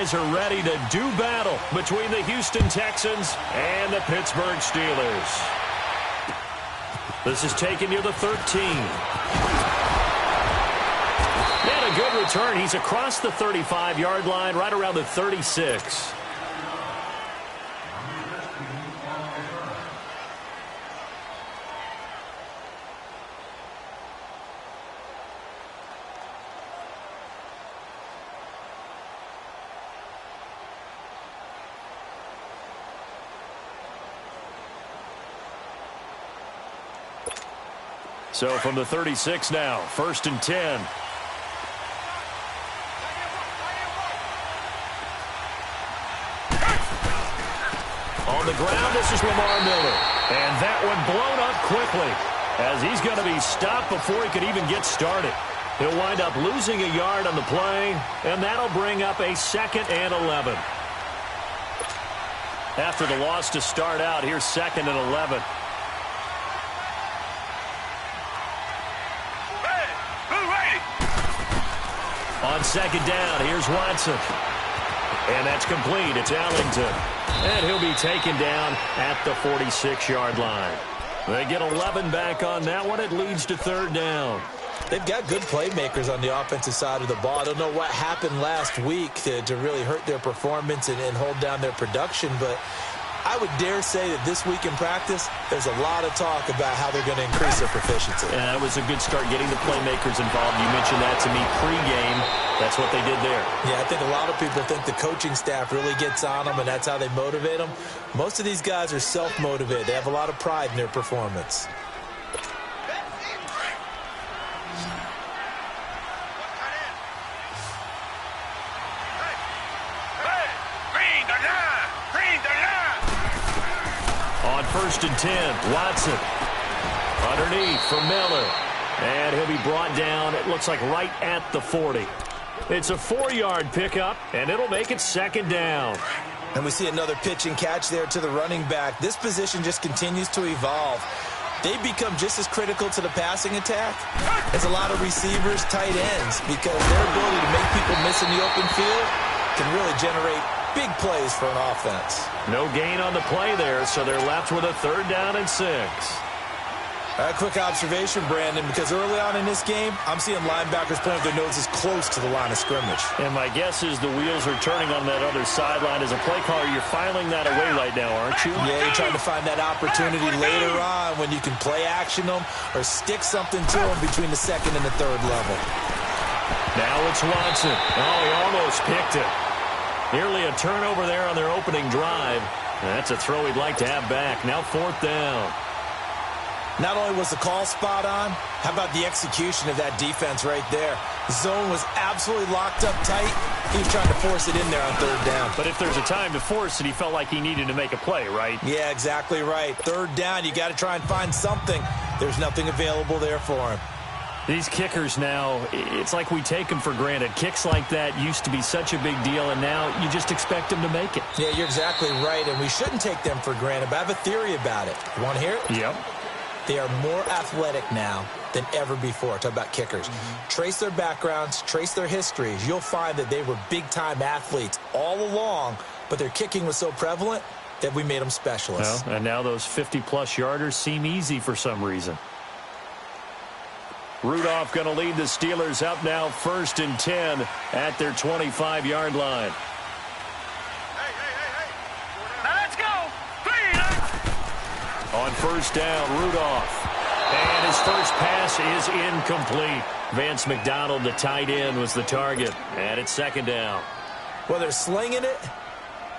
guys are ready to do battle between the Houston Texans and the Pittsburgh Steelers. This is taken near the 13. And a good return. He's across the 35-yard line, right around the 36. So from the 36 now, 1st and 10. On the ground, this is Lamar Miller. And that one blown up quickly as he's going to be stopped before he could even get started. He'll wind up losing a yard on the play, and that'll bring up a 2nd and 11. After the loss to start out, here's 2nd and 11. On 2nd down, here's Watson. And that's complete. It's Ellington. And he'll be taken down at the 46-yard line. They get 11 back on that one. It leads to 3rd down. They've got good playmakers on the offensive side of the ball. I don't know what happened last week to really hurt their performance and hold down their production, but I would dare say that this week in practice, there's a lot of talk about how they're going to increase their proficiency. And that was a good start, getting the playmakers involved. You mentioned that to me pregame. That's what they did there. Yeah, I think a lot of people think the coaching staff really gets on them, and that's how they motivate them. Most of these guys are self-motivated. They have a lot of pride in their performance. On 1st and 10, Watson. Underneath for Miller. And he'll be brought down, it looks like right at the 40. It's a 4-yard pickup, and it'll make it 2nd down. And we see another pitch and catch there to the running back. This position just continues to evolve. They become just as critical to the passing attack as a lot of receivers, tight ends, because their ability to make people miss in the open field can really generate big plays for an offense. No gain on the play there, so they're left with a 3rd down and 6. A quick observation, Brandon, because early on in this game, I'm seeing linebackers playing with their noses close to the line of scrimmage. And my guess is the wheels are turning on that other sideline. As a play caller, you're filing that away right now, aren't you? Yeah, you're trying to find that opportunity later on when you can play action them or stick something to them between the 2nd and the 3rd level. Now it's Watson. Oh, he almost picked it. Nearly a turnover there on their opening drive. That's a throw he'd like to have back. Now 4th down. Not only was the call spot on, how about the execution of that defense right there? The zone was absolutely locked up tight. He was trying to force it in there on 3rd down. But if there's a time to force it, he felt like he needed to make a play, right? Yeah, exactly right. 3rd down, you got to try and find something. There's nothing available there for him. These kickers now, it's like we take them for granted. Kicks like that used to be such a big deal, and now you just expect them to make it. Yeah, you're exactly right, and we shouldn't take them for granted, but I have a theory about it. You want to hear it? Yep. They are more athletic now than ever before. Talk about kickers. Trace their backgrounds, trace their histories. You'll find that they were big-time athletes all along, but their kicking was so prevalent that we made them specialists. Well, and now those 50-plus yarders seem easy for some reason. Rudolph going to lead the Steelers up now 1st and 10 at their 25-yard line. Now let's go. On 1st down, Rudolph. And his first pass is incomplete. Vance McDonald, the tight end, was the target. And it's 2nd down. Well, they're slinging it,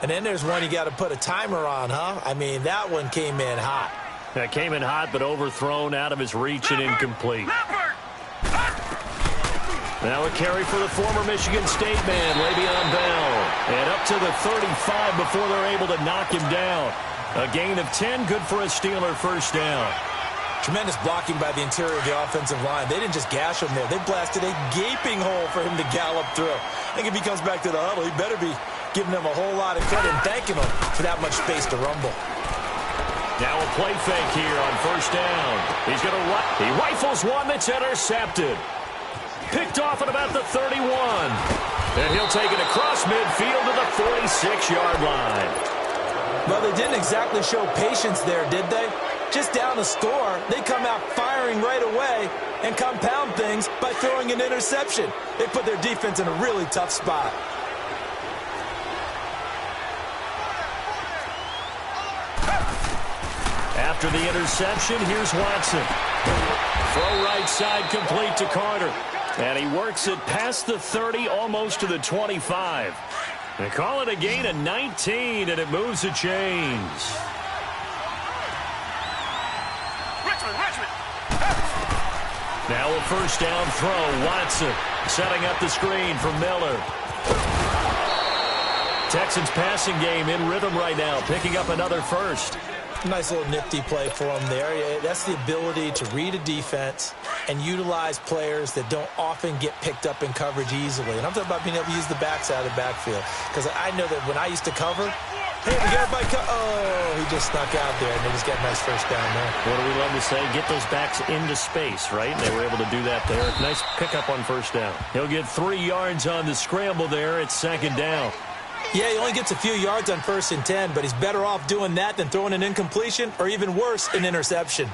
and then there's one you got to put a timer on, huh? I mean, that one came in hot. That came in hot, but overthrown, out of his reach, and incomplete. Now a carry for the former Michigan State man, Le'Veon Bell. And up to the 35 before they're able to knock him down. A gain of 10, good for a Steeler 1st down. Tremendous blocking by the interior of the offensive line. They didn't just gash him there. They blasted a gaping hole for him to gallop through. I think if he comes back to the huddle, he better be giving them a whole lot of credit and thanking them for that much space to rumble. Now a play fake here on 1st down. He's going to he rifles one that's intercepted. Picked off at about the 31. And he'll take it across midfield to the 6-yard line. Well, they didn't exactly show patience there, did they? Just down a score, they come out firing right away and compound things by throwing an interception. They put their defense in a really tough spot. After the interception, here's Watson. Throw right side complete to Carter. And he works it past the 30, almost to the 25. They call it a gain of 19, and it moves the chains. Now a first down throw. Watson setting up the screen for Miller. Texans passing game in rhythm right now, picking up another first. Nice little nifty play for him there. That's the ability to read a defense and utilize players that don't often get picked up in coverage easily. And I'm talking about being able to use the backside of the backfield. Because I know that when I used to cover, hey, we got everybody oh, he just snuck out there, and they just got a nice first down there. What do we love to say? Get those backs into space, right? And they were able to do that there. Nice pickup on first down. He'll get 3 yards on the scramble there. It's second down. Yeah, he only gets a few yards on 1st and 10, but he's better off doing that than throwing an incompletion or even worse, an interception.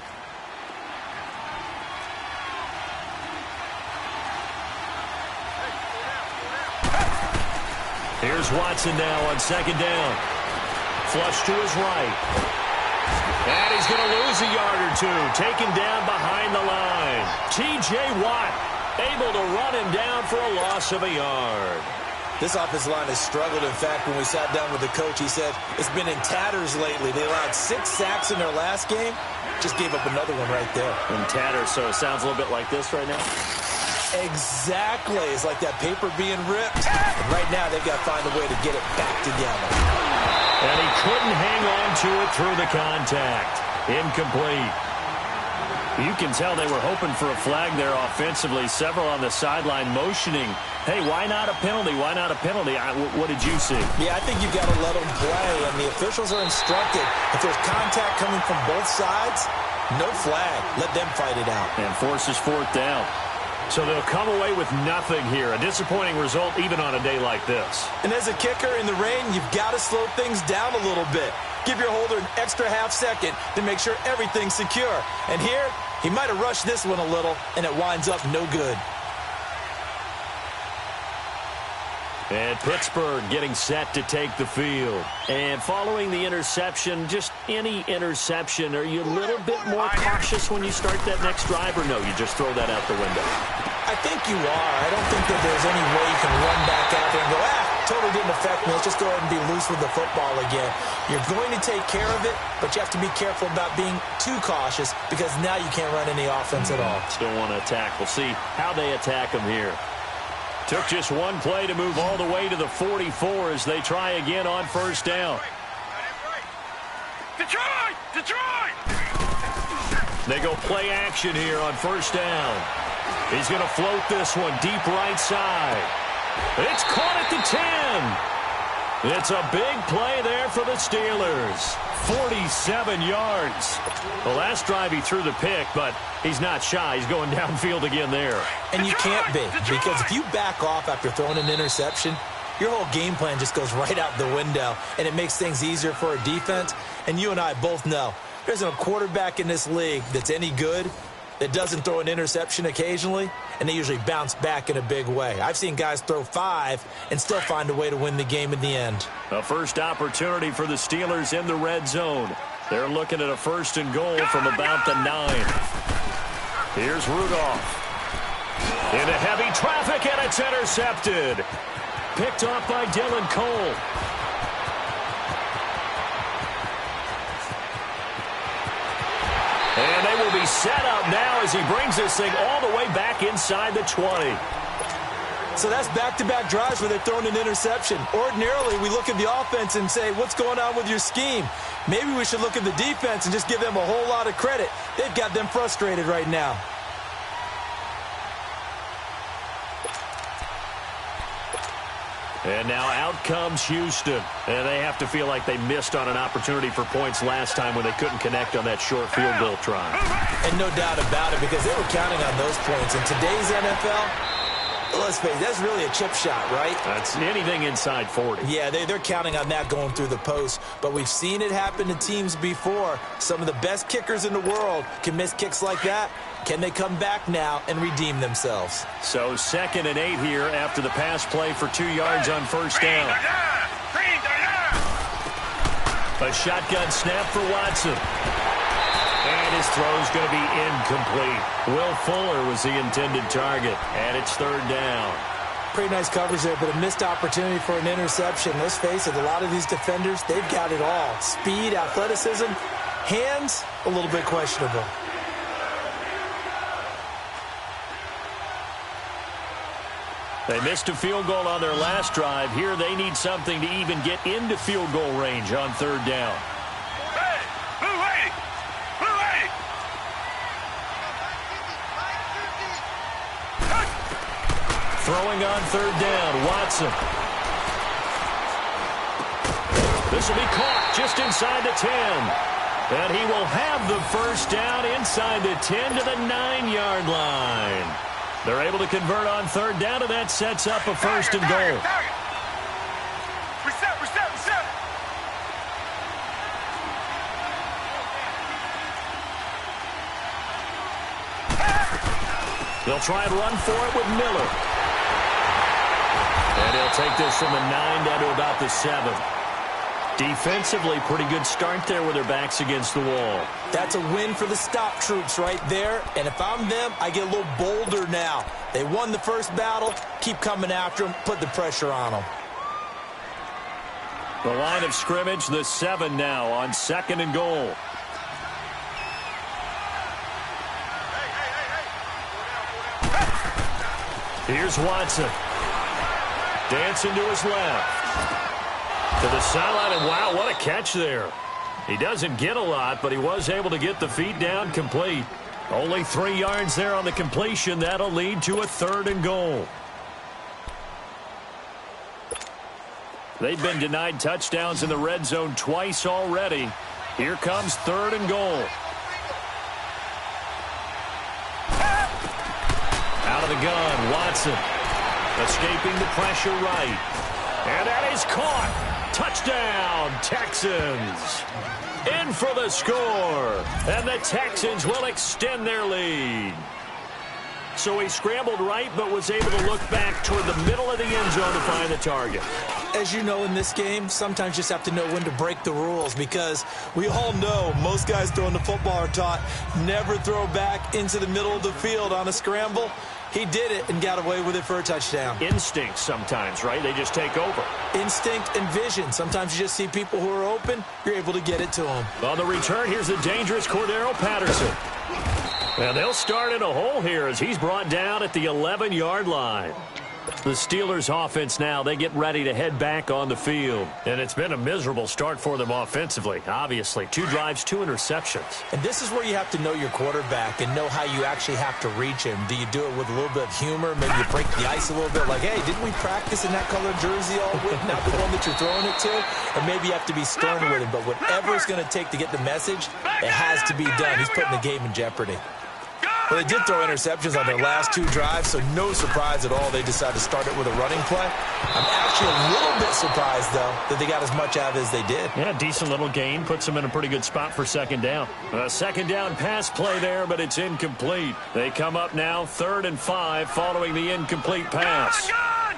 Here's Watson now on second down. Flush to his right. And he's going to lose a yard or two. Taken down behind the line. T.J. Watt able to run him down for a loss of a yard. This offensive line has struggled. In fact, when we sat down with the coach, he said it's been in tatters lately. They allowed 6 sacks in their last game. Just gave up another one right there. In tatters, so it sounds a little bit like this right now. Exactly. It's like that paper being ripped. And right now, they've got to find a way to get it back together. And he couldn't hang on to it through the contact. Incomplete. You can tell they were hoping for a flag there offensively. Several on the sideline motioning. Hey, why not a penalty? Why not a penalty? What did you see? Yeah, I think you've got to let them play. And the officials are instructed. If there's contact coming from both sides, no flag. Let them fight it out. And forces 4th down. So they'll come away with nothing here. A disappointing result even on a day like this. And as a kicker in the rain, you've got to slow things down a little bit. Give your holder an extra half second to make sure everything's secure. And here, he might have rushed this one a little, and it winds up no good. And Pittsburgh getting set to take the field. And following the interception, just any interception, are you a little bit more cautious when you start that next drive, or no, you just throw that out the window? I think you are. I don't think that there's any way you can run back out there and go, totally didn't affect me. Let's just go ahead and be loose with the football again. You're going to take care of it, but you have to be careful about being too cautious because now you can't run any offense at all. Still want to attack. We'll see how they attack them here. Took just one play to move all the way to the 44 as they try again on first down. Detroit! Detroit! They go play action here on first down. He's going to float this one deep right side. It's caught at the 10. It's a big play there for the Steelers. 47 yards. The last drive he threw the pick, but he's not shy. He's going downfield again there. And you can't be, because if you back off after throwing an interception, your whole game plan just goes right out the window, and it makes things easier for a defense. And you and I both know there isn't a quarterback in this league that's any good that doesn't throw an interception occasionally, and they usually bounce back in a big way. I've seen guys throw 5 and still find a way to win the game in the end. A first opportunity for the Steelers in the red zone. They're looking at a 1st and goal from about the 9. Here's Rudolph. Into heavy traffic, and it's intercepted. Picked off by Dylan Cole. And they will be set up now as he brings this thing all the way back inside the 20. So that's back-to-back drives where they're throwing an interception. Ordinarily, we look at the offense and say, what's going on with your scheme? Maybe we should look at the defense and just give them a whole lot of credit. They've got them frustrated right now. And now out comes Houston. And they have to feel like they missed on an opportunity for points last time when they couldn't connect on that short field goal try. And no doubt about it, because they were counting on those points. In today's NFL, Let's face it, that's really a chip shot, right? That's anything inside 40. Yeah, they're counting on that going through the post. But we've seen it happen to teams before. Some of the best kickers in the world can miss kicks like that. Can they come back now and redeem themselves? So 2nd and 8 here after the pass play for 2 yards on first down. A shotgun snap for Watson. And his throw's going to be incomplete. Will Fuller was the intended target, and it's 3rd down. Pretty nice coverage there, but a missed opportunity for an interception. Let's face it, a lot of these defenders, they've got it all. Speed, athleticism, hands, a little bit questionable. They missed a field goal on their last drive. Here they need something to even get into field goal range on 3rd down. Throwing on 3rd down, Watson. This will be caught just inside the 10. And he will have the first down inside the 10 to the 9-yard line. They're able to convert on 3rd down, and that sets up a 1st and goal. Reset. They'll try and run for it with Miller. And he'll take this from the 9 down to about the 7. Defensively, pretty good start there with their backs against the wall. That's a win for the stop troops right there. And if I'm them, I get a little bolder now. They won the first battle. Keep coming after them. Put the pressure on them. The line of scrimmage, the 7 now on 2nd and goal. Here's Watson. Dancing to his left. To the sideline, and wow, what a catch there. He doesn't get a lot, but he was able to get the feet down complete. Only 3 yards there on the completion. That'll lead to a 3rd and goal. They've been denied touchdowns in the red zone twice already. Here comes 3rd and goal. Out of the gun, Watson. Escaping the pressure right. And that is caught. Touchdown, Texans. In for the score. And the Texans will extend their lead. So he scrambled right, but was able to look back toward the middle of the end zone to find the target. As you know, in this game, sometimes you just have to know when to break the rules, because we all know most guys throwing the football are taught never throw back into the middle of the field on a scramble. He did it and got away with it for a touchdown. Instinct sometimes, right? They just take over. Instinct and vision. Sometimes you just see people who are open, you're able to get it to them. On the return, here's the dangerous Cordero Patterson. And they'll start in a hole here as he's brought down at the 11-yard line. The Steelers offense now, they get ready to head back on the field. And it's been a miserable start for them offensively, obviously. 2 drives, 2 interceptions. And this is where you have to know your quarterback and know how you actually have to reach him. Do you do it with a little bit of humor? Maybe you break the ice a little bit, like, hey, didn't we practice in that colored jersey all week, not the one that you're throwing it to? Or maybe you have to be stern with him. But whatever it's going to take to get the message, it has to be done. He's putting the game in jeopardy. Well, they did throw interceptions on their last 2 drives, so no surprise at all they decided to start it with a running play. I'm actually a little bit surprised, though, that they got as much out of it as they did. Yeah, decent little gain. Puts them in a pretty good spot for 2nd down. A 2nd down pass play there, but it's incomplete. They come up now 3rd and 5 following the incomplete pass. Gun!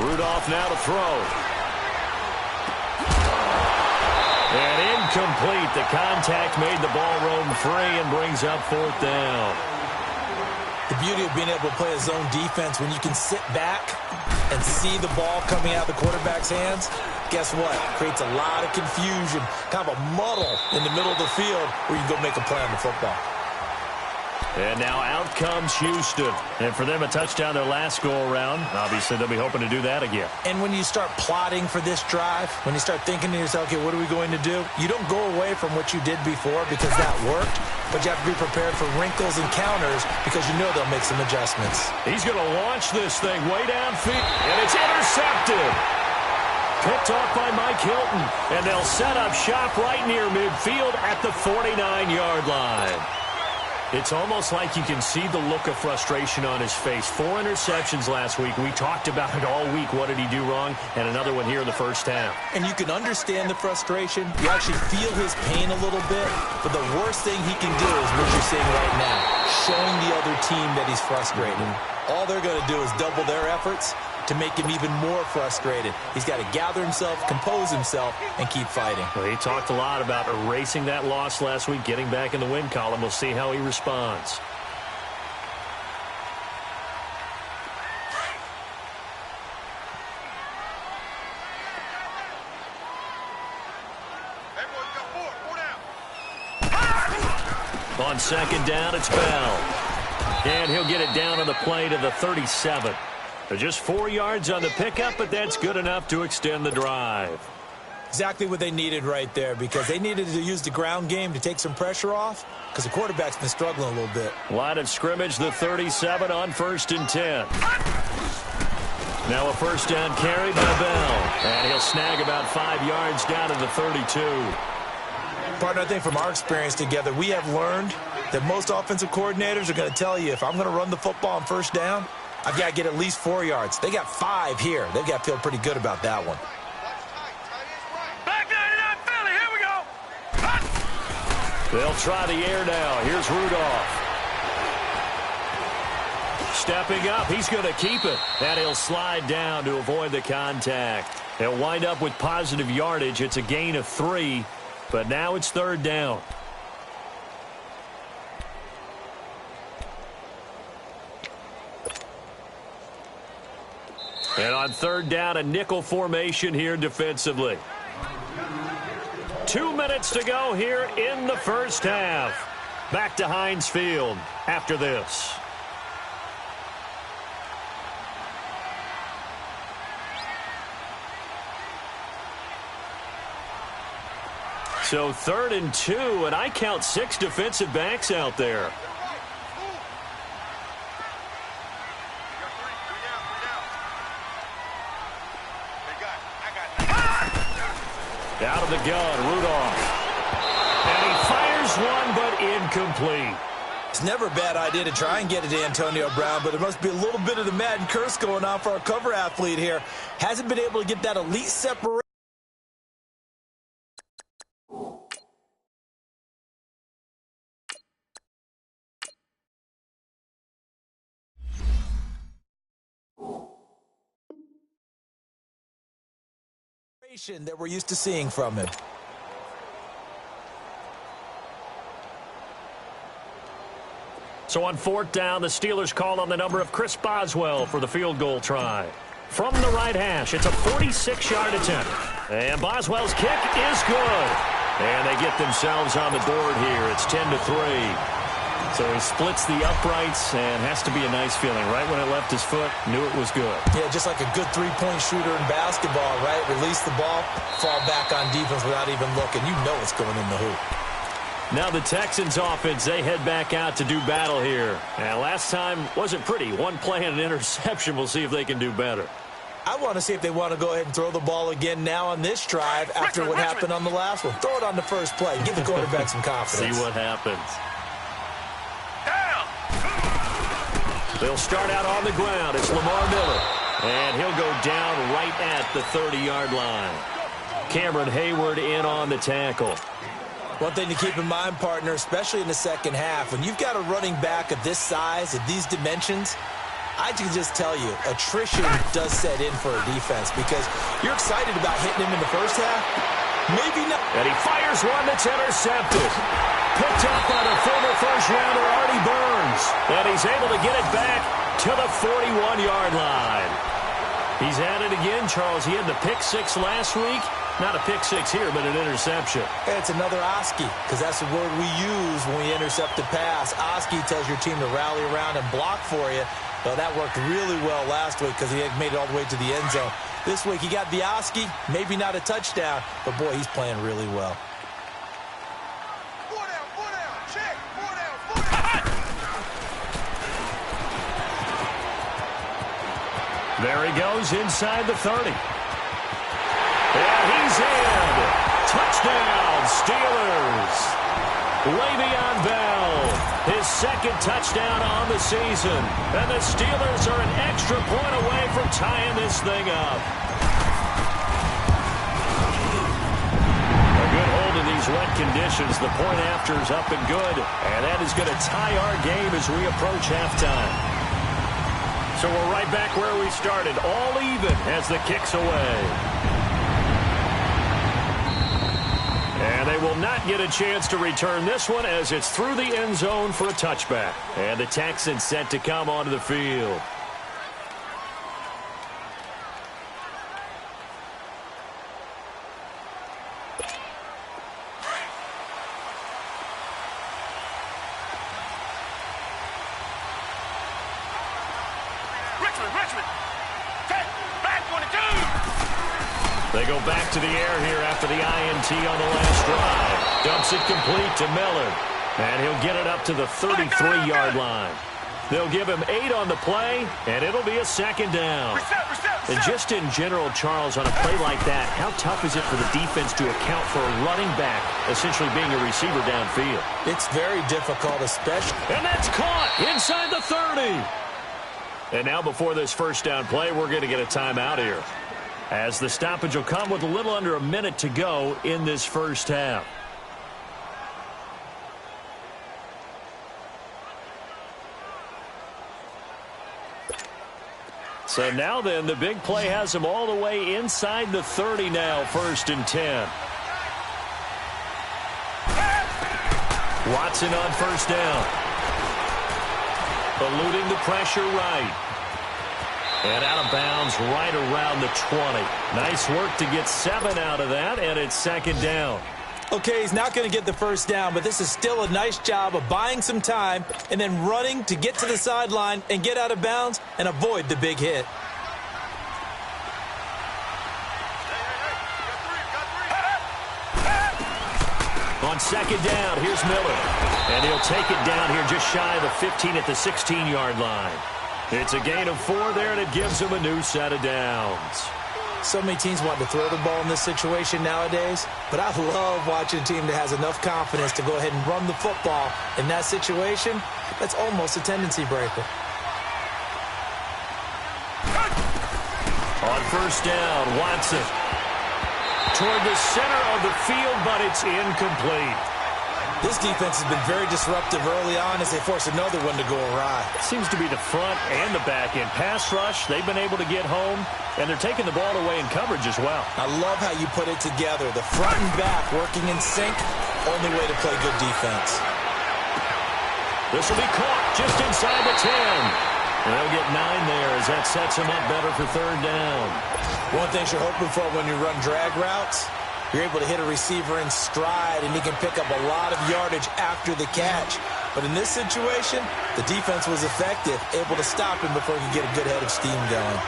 Rudolph now to throw. And incomplete. The contact made the ball roam free and brings up 4th down. The beauty of being able to play a zone defense, when you can sit back and see the ball coming out of the quarterback's hands, guess what? Creates a lot of confusion, kind of a muddle in the middle of the field where you can go make a play on the football. And now out comes Houston. And for them, a touchdown their last go-around. Obviously, they'll be hoping to do that again. And when you start plotting for this drive, when you start thinking to yourself, okay, what are we going to do? You don't go away from what you did before because that worked, but you have to be prepared for wrinkles and counters because you know they'll make some adjustments. He's going to launch this thing way downfield, and it's intercepted. Picked off by Mike Hilton, and they'll set up shop right near midfield at the 49-yard line. It's almost like you can see the look of frustration on his face. 4 interceptions last week. We talked about it all week. What did he do wrong? And another one here in the first half. And you can understand the frustration. You actually feel his pain a little bit. But the worst thing he can do is what you're seeing right now, showing the other team that he's frustrated. All they're going to do is double their efforts to make him even more frustrated. He's got to gather himself, compose himself, and keep fighting. Well, he talked a lot about erasing that loss last week, getting back in the win column. We'll see how he responds. On second down, it's Bell. And he'll get it down on the play to the 37. Just 4 yards on the pickup, but that's good enough to extend the drive. Exactly what they needed right there, because they needed to use the ground game to take some pressure off, because the quarterback's been struggling a little bit. Line of scrimmage, the 37 on 1st and 10. Now a first down carry by Bell. And he'll snag about 5 yards down to the 32. Partner, I think from our experience together, we have learned that most offensive coordinators are going to tell you, if I'm going to run the football on first down, I've got to get at least 4 yards. They got 5 here. They've got to feel pretty good about that one. Back 99 Philly, here we go. They'll try the air now. Here's Rudolph. Stepping up, he's going to keep it. And he'll slide down to avoid the contact. They'll wind up with positive yardage. It's a gain of 3, but now it's 3rd down. And on 3rd down, a nickel formation here defensively. 2 minutes to go here in the first half. Back to Heinz Field after this. So 3rd and 2, and I count 6 defensive backs out there. Out of the gun, Rudolph. And he fires one, but incomplete. It's never a bad idea to try and get it to Antonio Brown, but there must be a little bit of the Madden curse going on for our cover athlete here. Hasn't been able to get that elite separation. That we're used to seeing from him. So on 4th down, the Steelers call on the number of Chris Boswell for the field goal try. From the right hash, it's a 46-yard attempt. And Boswell's kick is good. And they get themselves on the board here. It's 10-3. So he splits the uprights, and has to be a nice feeling. Right when it left his foot, knew it was good. Yeah, just like a good three-point shooter in basketball, right? Release the ball, fall back on defense without even looking. You know it's going in the hoop. Now the Texans offense, they head back out to do battle here. And last time wasn't pretty. One play and an interception. We'll see if they can do better. I want to see if they want to go ahead and throw the ball again now on this drive after what happened on the last one. Throw it on the first play. Give the quarterback some confidence. See what happens. They'll start out on the ground. It's Lamar Miller. And he'll go down right at the 30-yard line. Cameron Hayward in on the tackle. One thing to keep in mind, partner, especially in the second half, when you've got a running back of this size, of these dimensions, I can just tell you, attrition does set in for a defense because you're excited about hitting him in the first half. Maybe not. And he fires one that's intercepted. Picked up by the former first-rounder Artie Burns. And he's able to get it back to the 41-yard line. He's at it again, Charles. He had the pick 6 last week. Not a pick 6 here, but an interception. It's another Oski, because that's the word we use when we intercept a pass. Oski tells your team to rally around and block for you. Well, that worked really well last week because he had made it all the way to the end zone. This week he got the Oski, maybe not a touchdown, but boy, he's playing really well. There he goes inside the 30. And he's in. Touchdown, Steelers. Le'Veon Bell, his second touchdown on the season. And the Steelers are an extra point away from tying this thing up. A good hold in these wet conditions. The point after is up and good. And that is going to tie our game as we approach halftime. So we're right back where we started, all even as the kick's away. And they will not get a chance to return this one as it's through the end zone for a touchback. And the Texans set to come onto the field. They go back to the air here after the INT on the last drive. Dumps it complete to Miller. And he'll get it up to the 33-yard line. They'll give him 8 on the play, and it'll be a second down. And just in general, Charles, on a play like that, how tough is it for the defense to account for a running back essentially being a receiver downfield? It's very difficult, especially. And that's caught inside the 30. And now before this first down play, we're going to get a timeout here, as the stoppage will come with a little under a minute to go in this first half. So now then, the big play has them all the way inside the 30 now, 1st and 10. Watson on first down. Eluding the pressure right. And out of bounds right around the 20. Nice work to get 7 out of that, and it's second down. Okay, he's not going to get the first down, but this is still a nice job of buying some time and then running to get to the sideline and get out of bounds and avoid the big hit. On second down, here's Miller. And he'll take it down here just shy of the 15 at the 16-yard line. It's a gain of 4 there, and it gives him a new set of downs. So many teams want to throw the ball in this situation nowadays, but I love watching a team that has enough confidence to go ahead and run the football. In that situation, that's almost a tendency breaker. On first down, Watson. Toward the center of the field, but it's incomplete. This defense has been very disruptive early on as they force another one to go awry. Seems to be the front and the back end. Pass rush, they've been able to get home, and they're taking the ball away in coverage as well. I love how you put it together. The front and back working in sync, only way to play good defense. This will be caught just inside the 10. And they'll get 9 there as that sets them up better for third down. One thing you're hoping for when you run drag routes, you're able to hit a receiver in stride, and he can pick up a lot of yardage after the catch. But in this situation, the defense was effective, able to stop him before he could get a good head of steam going.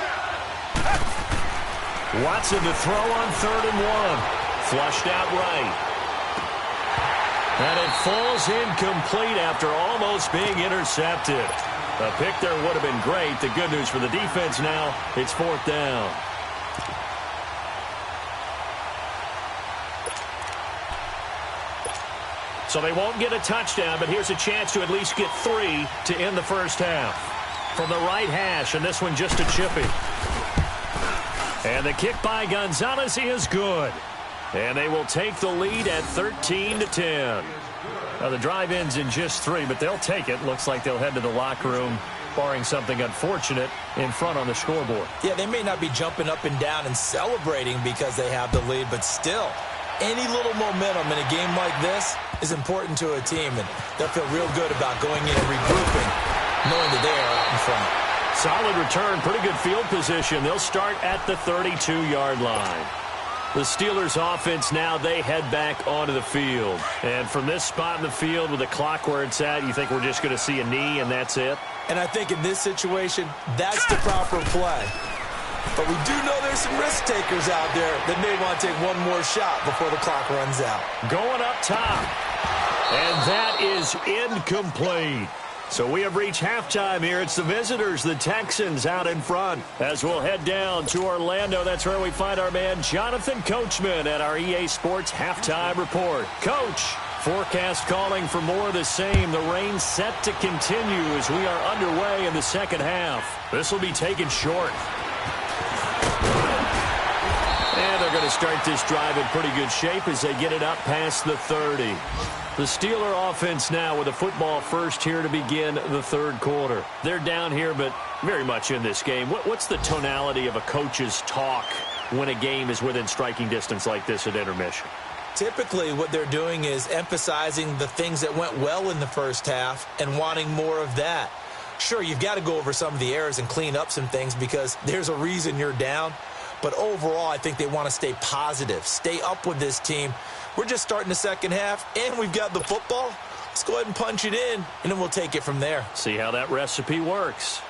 Watson to throw on 3rd and 1. Flushed out right. And it falls incomplete after almost being intercepted. A pick there would have been great. The good news for the defense now, it's 4th down. So they won't get a touchdown, but here's a chance to at least get 3 to end the first half. From the right hash, and this one just a chippy. And the kick by Gonzalez is good. And they will take the lead at 13-10. Now the drive ends in just 3, but they'll take it. Looks like they'll head to the locker room, barring something unfortunate, in front on the scoreboard. Yeah, they may not be jumping up and down and celebrating because they have the lead, but still, any little momentum in a game like this is important to a team, and they'll feel real good about going in and regrouping, knowing that they are out in front. Solid return, pretty good field position. They'll start at the 32-yard line. The Steelers offense now, they head back onto the field. And from this spot in the field with the clock where it's at, you think we're just going to see a knee and that's it? And I think in this situation, that's the proper play. But we do know there's some risk takers out there that may want to take one more shot before the clock runs out. Going up top. And that is incomplete. So we have reached halftime here. It's the visitors, the Texans, out in front. As we'll head down to Orlando, that's where we find our man Jonathan Coachman at our EA Sports Halftime Report. Coach, Forecast calling for more of the same. The rain set to continue as we are underway in the second half. This will be taken short. And they're going to start this drive in pretty good shape as they get it up past the 30. The Steeler offense now with a football first here to begin the third quarter. They're down here, but very much in this game. What's the tonality of a coach's talk when a game is within striking distance like this at intermission? Typically, what they're doing is emphasizing the things that went well in the first half and wanting more of that. Sure, you've got to go over some of the errors and clean up some things because there's a reason you're down. But overall, I think they want to stay positive, stay up with this team. We're just starting the second half, and we've got the football. Let's go ahead and punch it in, and then we'll take it from there. See how that recipe works.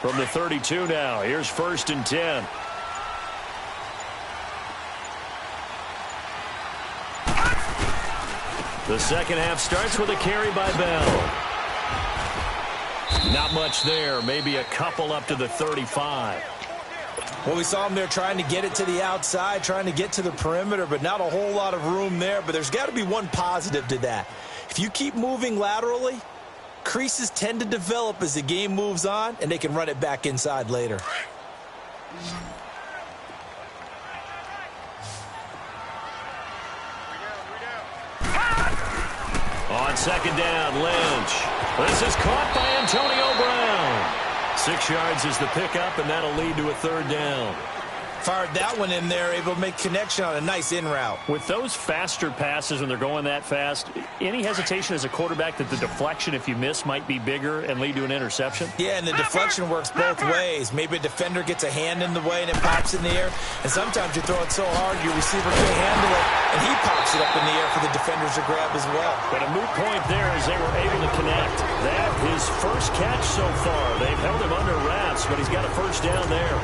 From the 32 now, here's 1st and 10. The second half starts with a carry by Bell. Not much there, maybe a couple up to the 35. Well, we saw him there trying to get it to the outside, trying to get to the perimeter, but not a whole lot of room there. But there's got to be one positive to that. If you keep moving laterally, creases tend to develop as the game moves on, and they can run it back inside later. On second down, Lynch. This is caught by Antonio Brown. 6 yards is the pickup, and that'll lead to a third down. Fired that one in there, able to make connection on a nice in route. With those faster passes when they're going that fast, any hesitation as a quarterback that the deflection, if you miss, might be bigger and lead to an interception? Yeah, and the deflection works both ways. Maybe a defender gets a hand in the way and it pops in the air. And sometimes you throw it so hard your receiver can't handle it, and he pops it up in the air for the defenders to grab as well. But a moot point there as they were able to connect. That his first catch so far. They've held him under wraps, but he's got a first down there.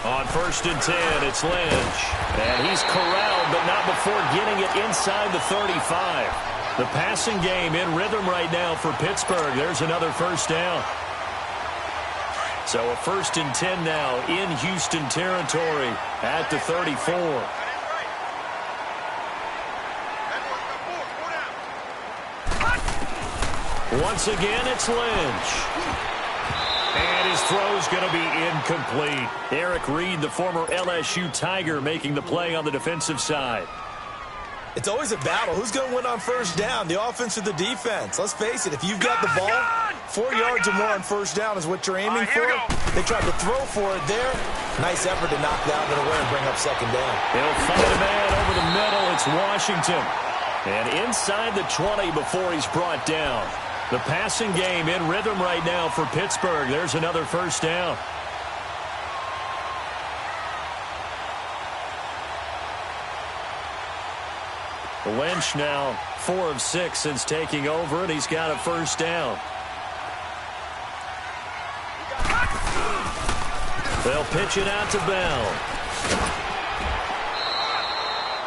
On 1st and 10, it's Lynch. And he's corralled, but not before getting it inside the 35. The passing game in rhythm right now for Pittsburgh. There's another first down. So a 1st and 10 now in Houston territory at the 34. Once again, it's Lynch. And his throw's going to be incomplete. Eric Reed, the former LSU Tiger, making the play on the defensive side. It's always a battle. Who's going to win on first down, the offense or the defense? Let's face it, if you've got the ball, 4 yards or more on first down is what you're aiming for. They tried to throw for it there. Nice effort to knock that one away and bring up second down. They'll find a man over the middle. It's Washington. And inside the 20 before he's brought down. The passing game in rhythm right now for Pittsburgh. There's another first down. Lynch now 4 of 6 since taking over, and he's got a first down. They'll pitch it out to Bell.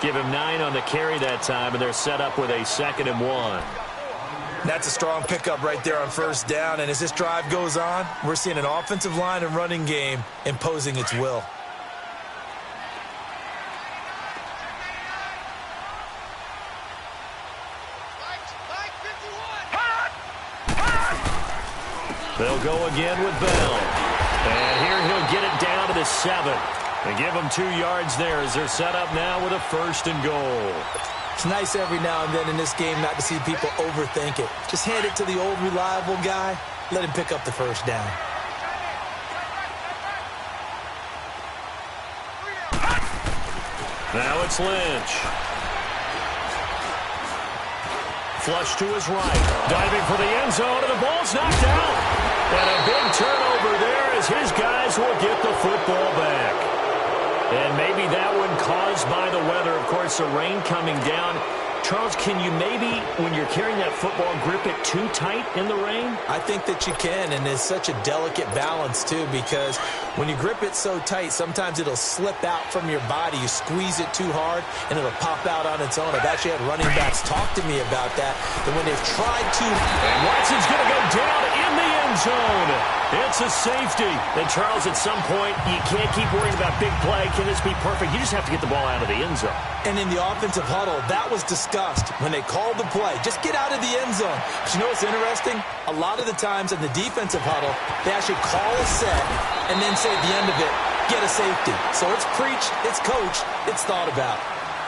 Give him 9 on the carry that time, and they're set up with a 2nd and 1. That's a strong pickup right there on first down. And as this drive goes on, we're seeing an offensive line and running game imposing its will. They'll go again with Bell. And here he'll get it down to the 7. They give him 2 yards there as they're set up now with a 1st and goal. It's nice every now and then in this game not to see people overthink it. Just hand it to the old reliable guy. Let him pick up the first down. Now it's Lynch. Flush to his right. Diving for the end zone, and the ball's knocked out. And a big turnover there as his guys will get the football back. And maybe that one caused by the weather. Of course, the rain coming down. Charles, can you maybe, when you're carrying that football, grip it too tight in the rain? I think that you can, and it's such a delicate balance, too, because when you grip it so tight, sometimes it'll slip out from your body. You squeeze it too hard, and it'll pop out on its own. I've actually had running backs talk to me about that when they've tried to. And Watson's going to go down in the end zone. It's a safety. And, Charles, at some point, you can't keep worrying about big play. Can this be perfect? You just have to get the ball out of the end zone. And in the offensive huddle, that was discussed when they called the play. Just get out of the end zone. But you know what's interesting? A lot of the times in the defensive huddle, they actually call a set and then say at the end of it, get a safety. So it's preached, it's coached, it's thought about.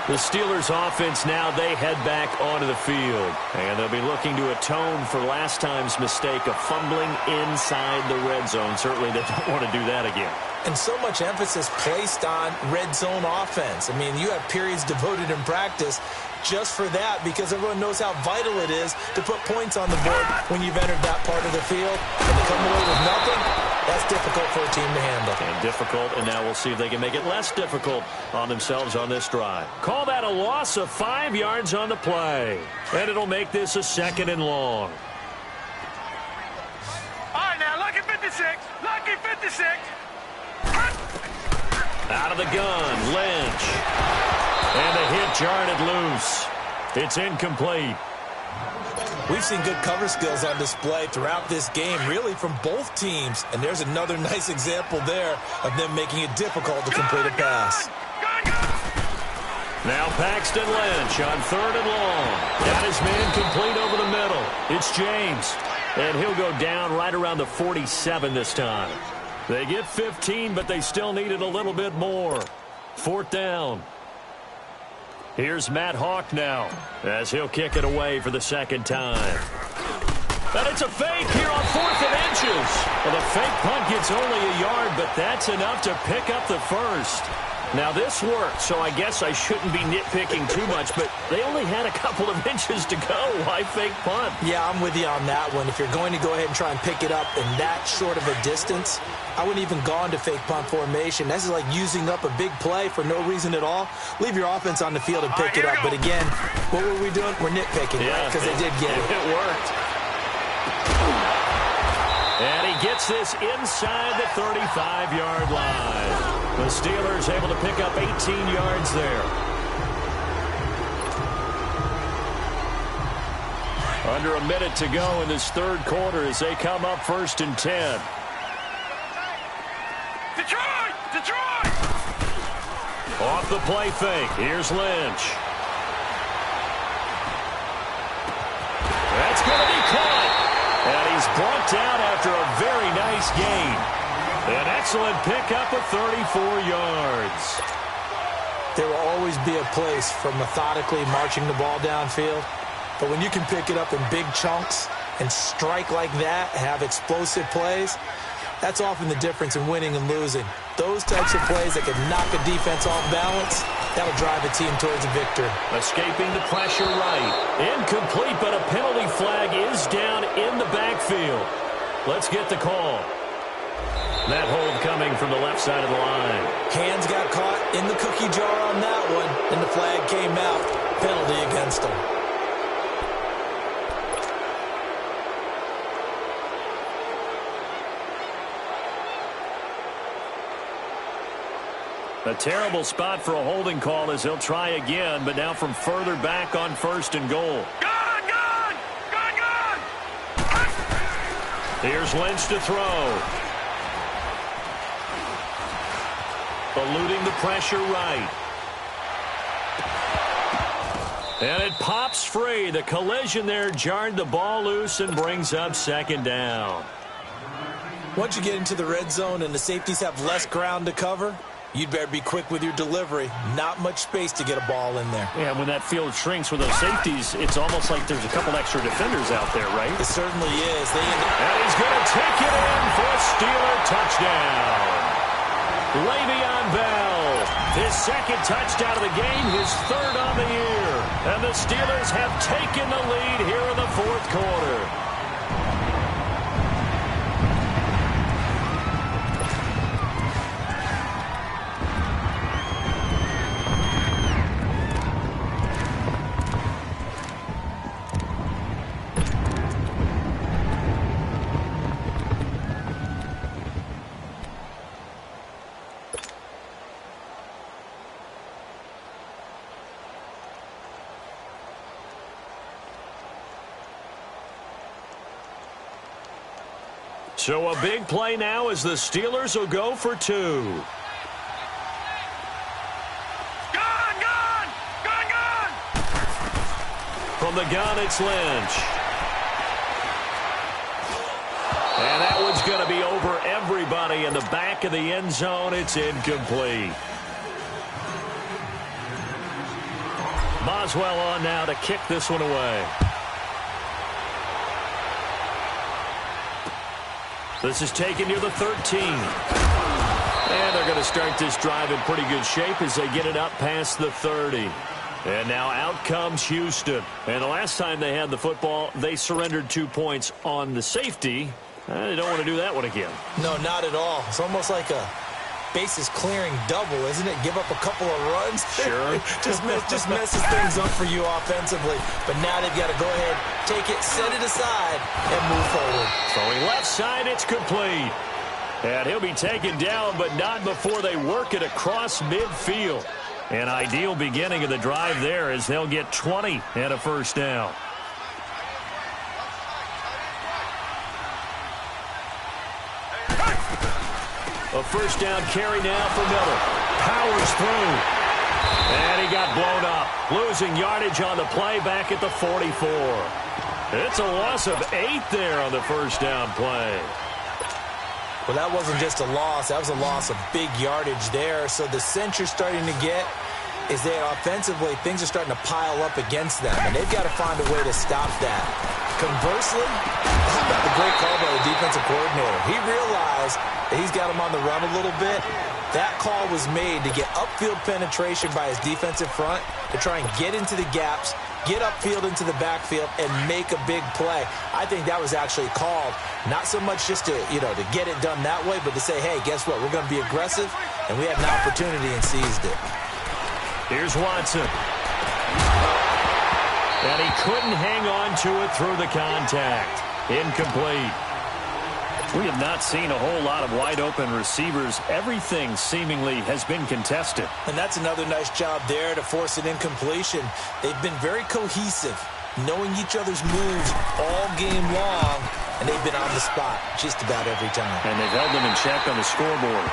The Steelers offense now, they head back onto the field. And they'll be looking to atone for last time's mistake of fumbling inside the red zone. Certainly they don't want to do that again. And so much emphasis placed on red zone offense. I mean, you have periods devoted in practice just for that because everyone knows how vital it is to put points on the board when you've entered that part of the field. And to come away with nothing, that's difficult for a team to handle. And difficult, and now we'll see if they can make it less difficult on themselves on this drive. Call that a loss of 5 yards on the play. And it'll make this a 2nd and long. All right, now, lucky 56. Lucky 56. Out of the gun, Lynch. And a hit jarred it loose. It's incomplete. We've seen good cover skills on display throughout this game, really from both teams. And there's another nice example there of them making it difficult to complete a pass. Now Paxton Lynch on 3rd and long. Got his man complete over the middle. It's James. And he'll go down right around the 47 this time. They get 15, but they still needed a little bit more. 4th down. Here's Matt Hawk now as he'll kick it away for the 2nd time. And it's a fake here on 4th and inches. Well, the fake punt gets only a yard, but that's enough to pick up the 1st. Now, this worked, so I guess I shouldn't be nitpicking too much, but they only had a couple of inches to go. Why fake punt? Yeah, I'm with you on that one. If you're going to go ahead and try and pick it up in that short of a distance, I wouldn't even gone to fake punt formation. This is like using up a big play for no reason at all. Leave your offense on the field and pick it up. But again, what were we doing? We're nitpicking, right? Because they did get it. It worked. And he gets this inside the 35-yard line. The Steelers able to pick up 18 yards there. Under a minute to go in this 3rd quarter as they come up 1st and 10. Detroit! Detroit! Off the play fake. Here's Lynch. That's going to be caught. And he's brought down after a very nice gain. An excellent pickup of 34 yards. There will always be a place for methodically marching the ball downfield. But when you can pick it up in big chunks and strike like that, have explosive plays, that's often the difference in winning and losing. Those types of plays that can knock a defense off balance, that'll drive a team towards a victory. Escaping the pressure right. Incomplete, but a penalty flag is down in the backfield. Let's get the call. That hold coming from the left side of the line. Hands got caught in the cookie jar on that one, and the flag came out. Penalty against him. A terrible spot for a holding call as he'll try again, but now from further back on 1st and goal. Gun! Gun! Gun! Gun! Here's Lynch to throw. Eluding the pressure right. And it pops free. The collision there jarred the ball loose and brings up 2nd down. Once you get into the red zone and the safeties have less ground to cover, you'd better be quick with your delivery. Not much space to get a ball in there. Yeah, when that field shrinks with those safeties, it's almost like there's a couple extra defenders out there, right? It certainly is. And he's going to take it in for a Steeler touchdown. Le'Veon Bell, his 2nd touchdown of the game, his 3rd on the year. And the Steelers have taken the lead here in the 4th quarter. So a big play now as the Steelers will go for 2. From the gun, it's Lynch. And that one's going to be over everybody in the back of the end zone. It's incomplete. Boswell on now to kick this one away. This is taken near the 13. And they're going to start this drive in pretty good shape as they get it up past the 30. And now out comes Houston. And the last time they had the football, they surrendered 2 points on the safety. They don't want to do that one again. No, not at all. It's almost like a bases clearing double, isn't it? Give up a couple of runs. Sure. just messes things up for you offensively. But now they've got to go ahead, take it, set it aside, and move forward. Throwing left side, it's complete. And he'll be taken down, but not before they work it across midfield. An ideal beginning of the drive there as they'll get 20 and a first down. A first down carry now for Miller. Powers through. And he got blown up. Losing yardage on the play back at the 44. It's a loss of 8 there on the first down play. Well, that wasn't just a loss. That was a loss of big yardage there. So the sense you're starting to get is that offensively things are starting to pile up against them, and they've got to find a way to stop that. Conversely, how about the great call by the defensive coordinator? He realized that he's got him on the run a little bit. That call was made to get upfield penetration by his defensive front to try and get into the gaps, get upfield into the backfield, and make a big play. I think that was actually called not so much just to, to get it done that way, but to say, hey, guess what? We're going to be aggressive, and we had an opportunity and seized it. Here's Watson. And he couldn't hang on to it through the contact. Incomplete. We have not seen a whole lot of wide-open receivers. Everything seemingly has been contested. And that's another nice job there to force an incompletion. They've been very cohesive, knowing each other's moves all game long, and they've been on the spot just about every time. And they've held them in check on the scoreboard.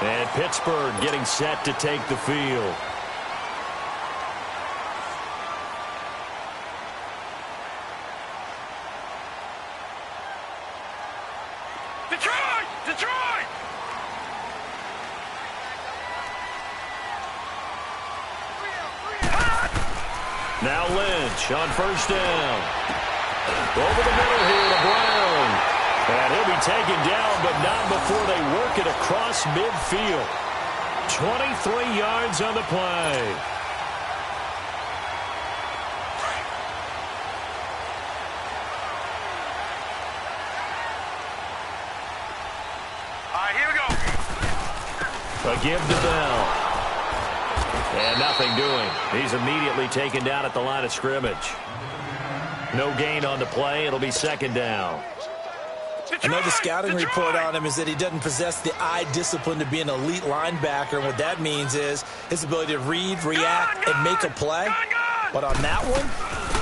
And Pittsburgh getting set to take the field. Detroit! Now Lynch on first down. Over the middle here to Brown. And he'll be taken down, but not before they work it across midfield. 23 yards on the play. All right, here we go. A give to Bell. And nothing doing. He's immediately taken down at the line of scrimmage. No gain on the play. It'll be second down. Another scouting report on him is that he doesn't possess the eye discipline to be an elite linebacker. And what that means is his ability to read, react, and make a play. But on that one,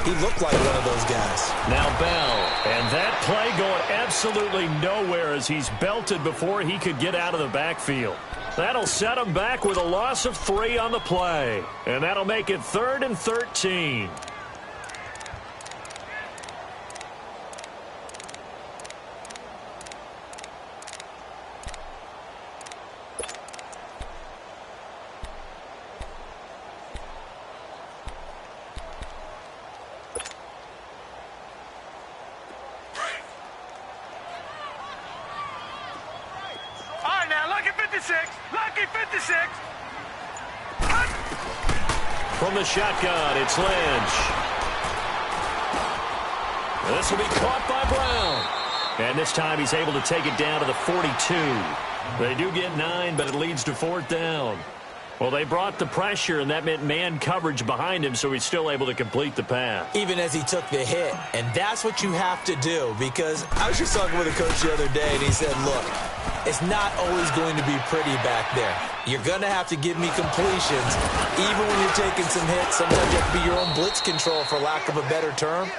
he looked like one of those guys. Now Bell. And that play going absolutely nowhere as he's belted before he could get out of the backfield. That'll set him back with a loss of 3 on the play. And that'll make it 3rd and 13. From the shotgun, it's Lynch. This will be caught by Brown. And this time he's able to take it down to the 42. They do get 9, but it leads to 4th down. Well, they brought the pressure, and that meant man coverage behind him, so he's still able to complete the pass. Even as he took the hit. And that's what you have to do, because I was just talking with a coach the other day, and he said, look, it's not always going to be pretty back there. You're going to have to give me completions. Even when you're taking some hits, sometimes you have to be your own blitz control, for lack of a better term.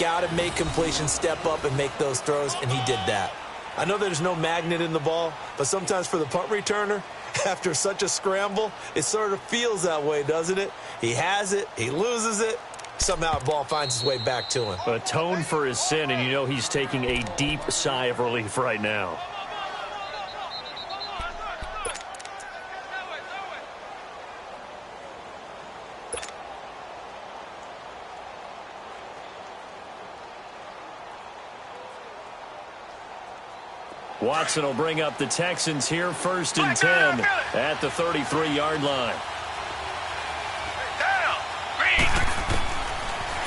out and make completions, step up and make those throws, and he did that. I know there's no magnet in the ball, but sometimes for the punt returner, after such a scramble, it sort of feels that way, doesn't it? He has it, he loses it, somehow the ball finds its way back to him. Atone for his sin, and you know he's taking a deep sigh of relief right now. Watson will bring up the Texans here, 1st and 10 at the 33-yard line.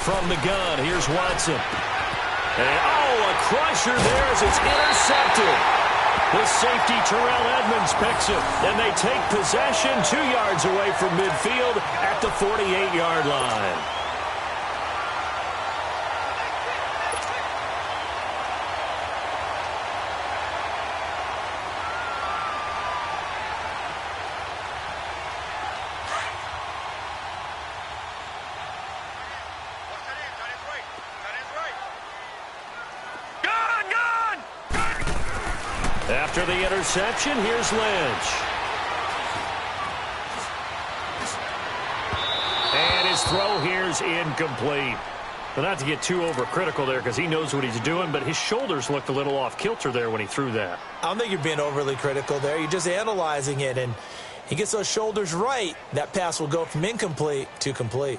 From the gun, here's Watson. And, a crusher there as it's intercepted. The safety, Terrell Edmonds, picks it. And they take possession 2 yards away from midfield at the 48-yard line. After the interception, here's Lynch. And his throw here's incomplete. But not to get too overcritical there because he knows what he's doing, but his shoulders looked a little off kilter there when he threw that. I don't think you're being overly critical there. You're just analyzing it, and he gets those shoulders right. That pass will go from incomplete to complete.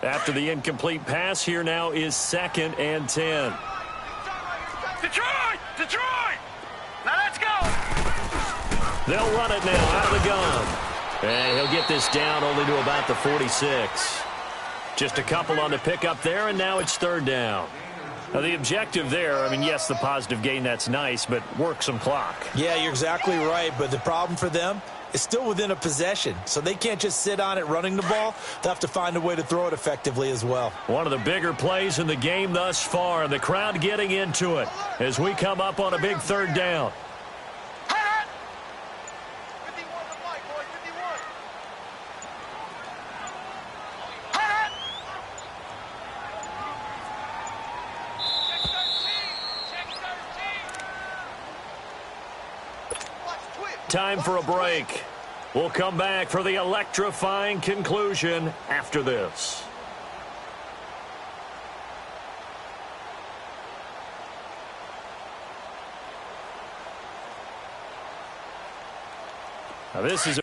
After the incomplete pass, here now is 2nd and 10. Detroit! Detroit! Now let's go! They'll run it now out of the gun. And he'll get this down only to about the 46. Just a couple on the pickup there, and now it's 3rd down. Now, the objective there, I mean, yes, the positive gain, that's nice, but work some clock. Yeah, you're exactly right, but the problem for them is still within a possession, so they can't just sit on it running the ball. They'll have to find a way to throw it effectively as well. One of the bigger plays in the game thus far, and the crowd getting into it as we come up on a big 3rd down. Time for a break. We'll come back for the electrifying conclusion after this. Now this is